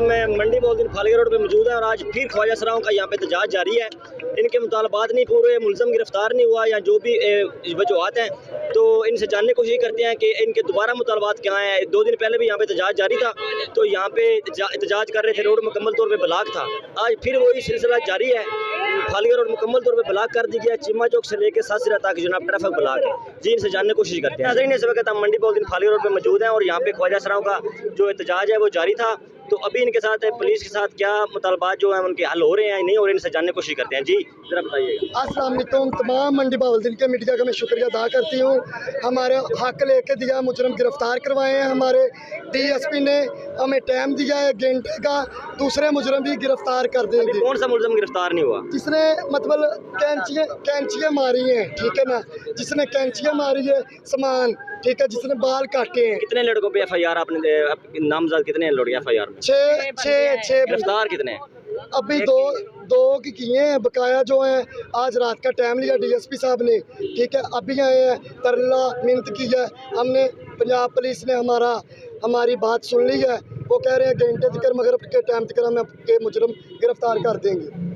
Time मैं मंडी मोहद्दीन फालिया road पे मौजूद है और आज फिर ख्वाजा सराओं का यहाँ पे एहतजाज जारी है। इनके मुतालबात नहीं पूरे, मुलज़म गिरफ्तार नहीं हुआ या जो भी वजूहात हैं, तो इनसे जानने की कोशिश करते हैं कि इनके दोबारा मुतालबात क्या हैं। 2 दिन पहले भी यहाँ पे एहतजाज जारी था, तो यहाँ पे एहतजाज कर रहे थे, रोड मुकम्मल तौर पर ब्लॉक था। आज फिर वही सिलसिला जारी है, फालिया रोड मुकम्मल तौर पर ब्लॉक कर दी गया, चिम्मा चौक से लेकर सासिरा तक जनाब ट्रैफिक ब्लॉक है जी। इनसे जानने की कोशिश करते हैं। नाज़रीन, इस वक्त हम मंडी मोहद्दीन फालिया रोड पर मौजूद हैं और यहाँ पे ख्वाजा सराओं का जो एहतजाज है वो जारी था। तो अभी इनके साथ पुलिस के साथ क्या मुतालबात जो है उनके हल हो रहे हैं नहीं हो रहे, इनसे जानने की कोशिश करते हैं जी। जरा बताइएगा। अस्सलाम वालेकुम। तमाम मंडी बहावलदीन के मीडिया का मैं शुक्रिया अदा करती हूँ। हमारे हक लेके दिया, मुजरम गिरफ्तार करवाए हैं। हमारे DSP ने हमें टाइम दिया है घंटे का, दूसरे मुजरम भी गिरफ्तार कर देंगे। कौन सा मुलज़म गिरफ्तार नहीं हुआ? जिसने मतलब कैंचियाँ मारी हैं, ठीक है ना, जिसने कैंचियाँ मारी है सामान, ठीक है, जिसने बाल काटे हैं। कितने लड़कों पे FIR आपने नामजद कितने लोग FIR में? 6 गिरफ्तार कितने? अभी दो की किए हैं, बकाया जो है आज रात का टाइम लिया DSP साहब ने, ठीक है, अभी आए हैं, तरला मिन्नत की है हमने। पंजाब पुलिस ने हमारी बात सुन ली है, वो कह रहे हैं घंटे तक मगरिब के टाइम तक हम आपके मुजरम गिरफ्तार कर देंगे।